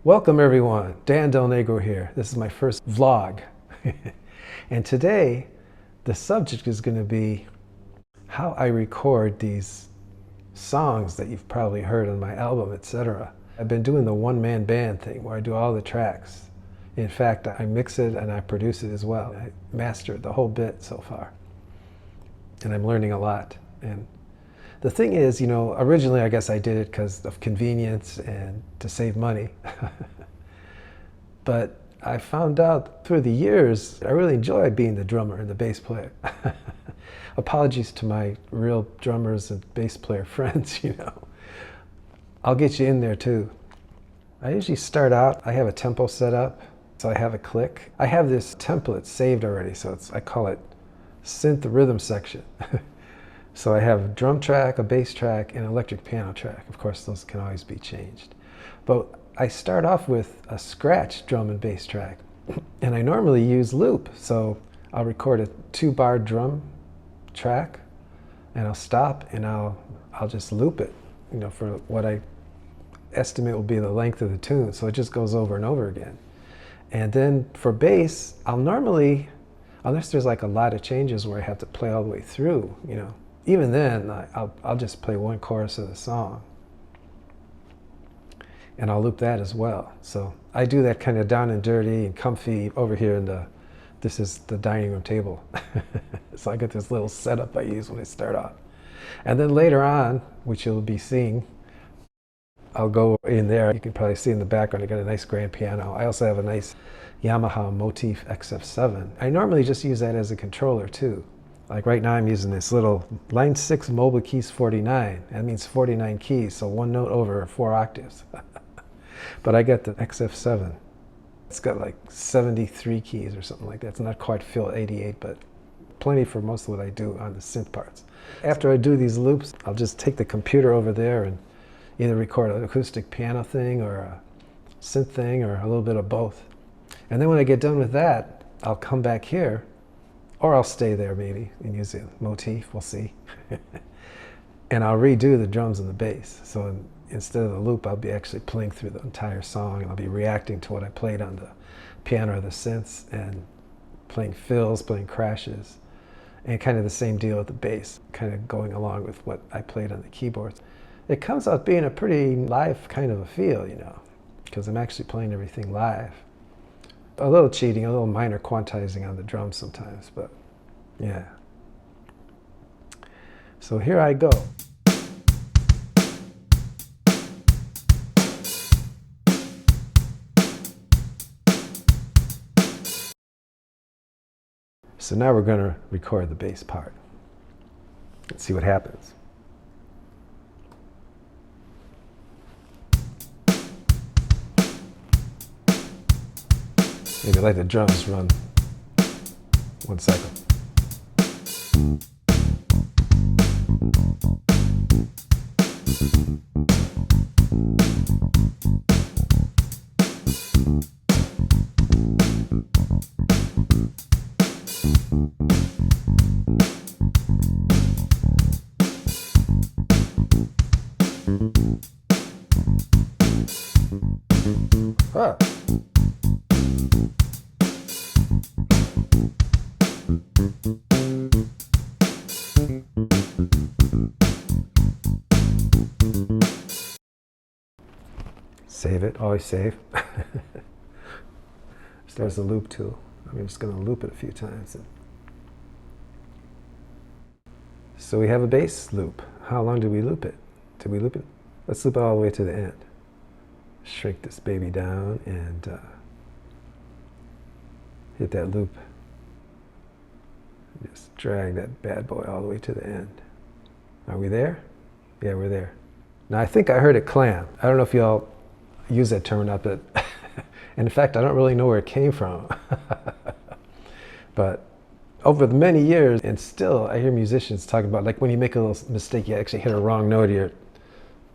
Welcome everyone, Dan Del Negro here. This is my first vlog. And today, the subject is going to be how I record these songs that you've probably heard on my album, etc. I've been doing the one-man band thing where I do all the tracks. In fact, I mix it and I produce it as well. I mastered the whole bit so far. And I'm learning a lot. And the thing is, originally I guess I did it because of convenience and to save money. But I found out through the years, I really enjoy being the drummer and the bass player. Apologies to my real drummers and bass player friends, I'll get you in there too. I usually start out, I have a tempo set up, so I have a click. I have this template saved already, so I call it synth rhythm section. So I have a drum track, a bass track, and an electric piano track. Of course, those can always be changed. But I start off with a scratch drum and bass track. And I normally use loop. So I'll record a 2-bar drum track, and I'll stop, and I'll just loop it, for what I estimate will be the length of the tune. So it just goes over and over again. And then for bass, I'll normally, unless there's like a lot of changes where I have to play all the way through, even then, I'll just play one chorus of the song. And I'll loop that as well. So I do that kind of down and dirty and comfy over here this is the dining room table. So I got this little setup I use when I start off. And then later on, which you'll be seeing, I'll go in there. You can probably see in the background, I got a nice grand piano. I also have a nice Yamaha Motif XF7. I normally just use that as a controller too. Like right now I'm using this little line 6 mobile keys 49. That means 49 keys, so one note over 4 octaves. But I got the XF7. It's got like 73 keys or something like that. It's not quite full 88, but plenty for most of what I do on the synth parts. After I do these loops, I'll just take the computer over there and either record an acoustic piano thing or a synth thing or a little bit of both. And then when I get done with that, I'll come back here, or I'll stay there maybe and use the motif, we'll see. And I'll redo the drums and the bass. So instead of the loop, I'll be actually playing through the entire song, and I'll be reacting to what I played on the piano or the synths, and playing fills, playing crashes, and kind of the same deal with the bass, kind of going along with what I played on the keyboards. It comes out being a pretty live kind of a feel, because I'm actually playing everything live. A little cheating, a little minor quantizing on the drums sometimes, but yeah. So here I go. So now we're going to record the bass part. Let's see what happens. Maybe let the drums run 1 cycle. Ah. Save it, always save. There's the loop tool. I'm just going to loop it a few times. So we have a bass loop. How long did we loop it? Did we loop it? Let's loop it all the way to the end. Shrink this baby down and hit that loop. Just drag that bad boy all the way to the end. Are we there? Yeah, we're there. Now I think I heard it clam. I don't know if y'all use that term or not, but in fact, I don't really know where it came from. But over the many years, and still I hear musicians talking about, like when you make a little mistake, you actually hit a wrong note, you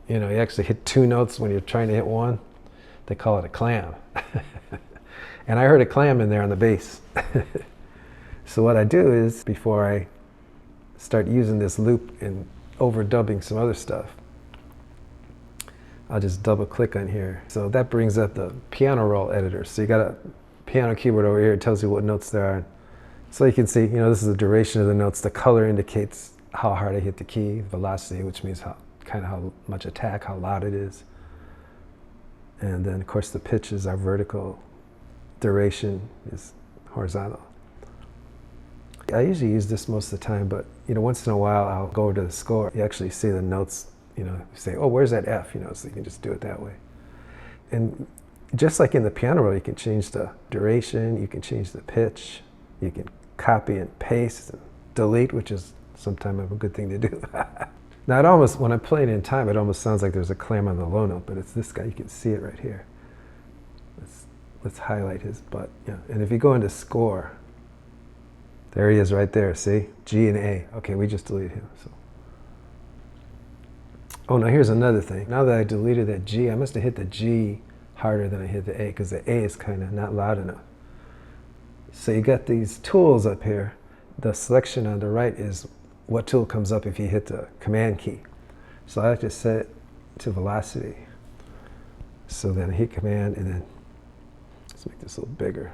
actually hit 2 notes when you're trying to hit 1. They call it a clam. And I heard a clam in there on the bass. So what I do is, before I start using this loop and overdubbing some other stuff, I'll just double click on here. So that brings up the piano roll editor. So you got a piano keyboard over here. It tells you what notes there are. So you can see, this is the duration of the notes. The color indicates how hard I hit the key, velocity, which means how much attack, how loud it is. And then of course the pitches are vertical, duration is horizontal. I usually use this most of the time, but once in a while I'll go over to the score. You actually see the notes, you say, oh, where's that F? So you can just do it that way. And just like in the piano roll, you can change the duration, you can change the pitch, you can copy and paste and delete, which is sometimes a good thing to do. Now it almost, when I'm playing in time, it almost sounds like there's a clam on the low note, but it's this guy. You can see it right here. Let's highlight his butt. Yeah. And if you go into score, there he is right there, see? G and A. Okay, we just deleted him. So. Oh, now here's another thing. Now that I deleted that G, I must have hit the G harder than I hit the A, because the A is kind of not loud enough. So you got these tools up here. The selection on the right is what tool comes up if you hit the command key. So I like to set it to velocity. So then I hit command, and then let's make this a little bigger.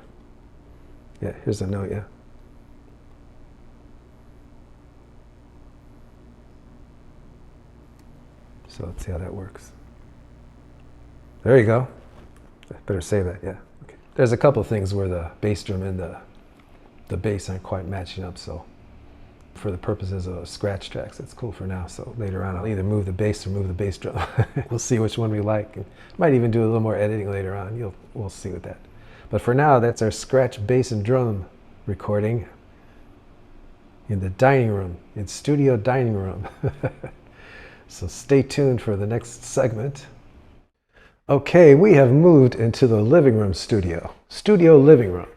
Yeah, here's a note, yeah. So let's see how that works. There you go. I better save that, yeah. Okay. There's a couple of things where the bass drum and the bass aren't quite matching up, so for the purposes of scratch tracks, it's cool for now. So later on, I'll either move the bass or move the bass drum. We'll see which one we like. And might even do a little more editing later on. We'll see with that. But for now, that's our scratch bass and drum recording in the dining room, in studio dining room. So stay tuned for the next segment. Okay, we have moved into the living room studio. Studio living room.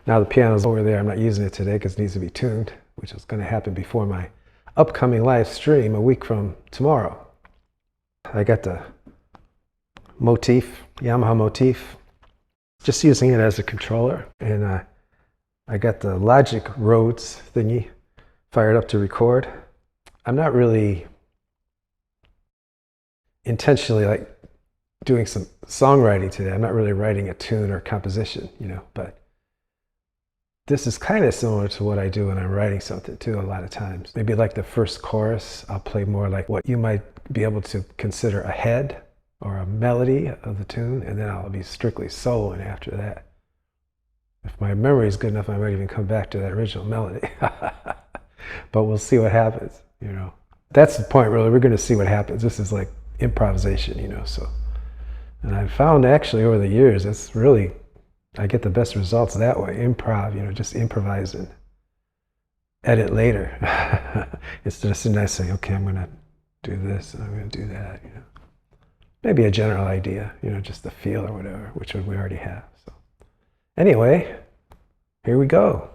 Now the piano's over there. I'm not using it today because it needs to be tuned, which is going to happen before my upcoming live stream a week from tomorrow. I got the motif, Yamaha motif, just using it as a controller. And I got the Logic Rhodes thingy fired up to record. I'm not really intentionally doing some songwriting today. I'm not really writing a tune or composition, but this is kind of similar to what I do when I'm writing something too, a lot of times. Maybe like the first chorus, I'll play more like what you might be able to consider a head or a melody of the tune, and then I'll be strictly soloing after that. If my memory is good enough, I might even come back to that original melody. But we'll see what happens, That's the point, really. We're going to see what happens. This is like improvisation, so. And I've found actually over the years, that's really, I get the best results that way. Improv, just improvise and edit later. Instead of sitting there saying, okay, I'm going to do this and I'm going to do that, Maybe a general idea, just the feel or whatever, which we already have. So anyway, here we go.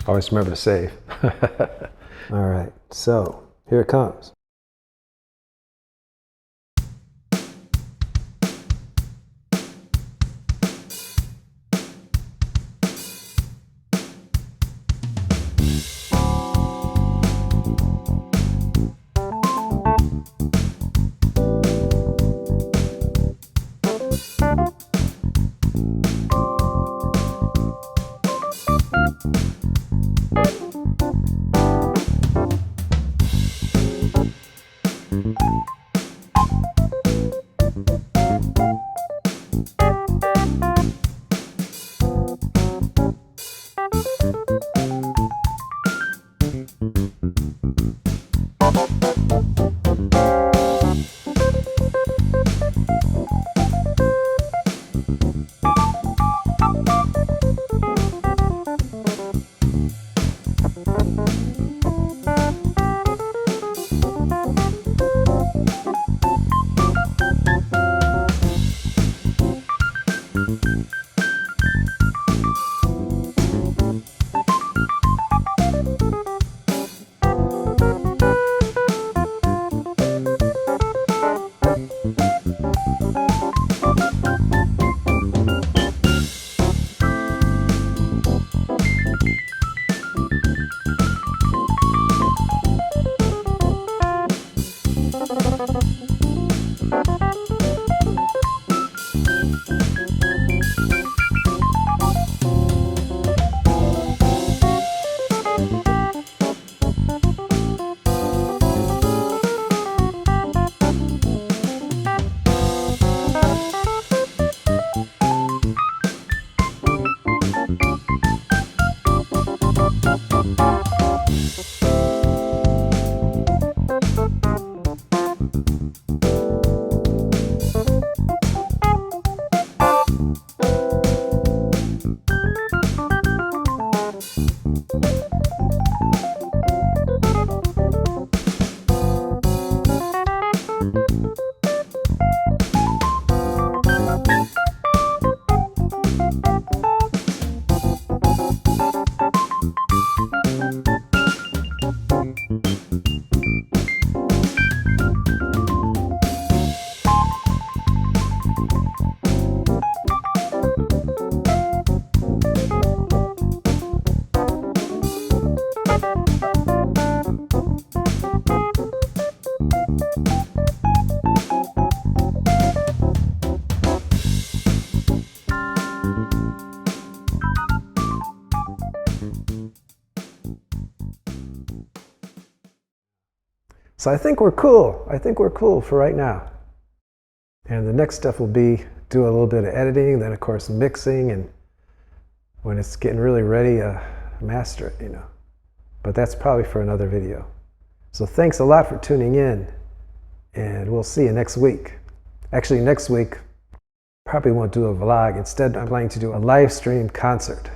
Always remember to save. All right, so here it comes. So I think we're cool. I think we're cool for right now. And the next step will be do a little bit of editing, then of course mixing, and when it's getting really ready, master it, you know. But that's probably for another video. So thanks a lot for tuning in, and we'll see you next week. Actually, next week, probably won't do a vlog. Instead, I'm planning to do a live stream concert,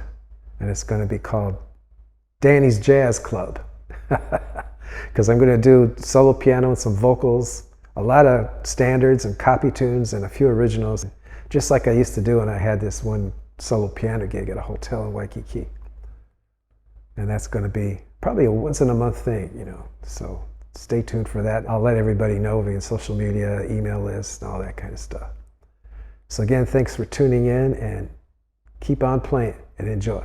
and it's going to be called Danny's Jazz Club. Because I'm going to do solo piano and some vocals, a lot of standards and copy tunes and a few originals, just like I used to do when I had this one solo piano gig at a hotel in Waikiki. And that's going to be probably a once in a month thing, you know. So stay tuned for that. I'll let everybody know via social media, email lists, and all that kind of stuff. So again, thanks for tuning in, and keep on playing and enjoy.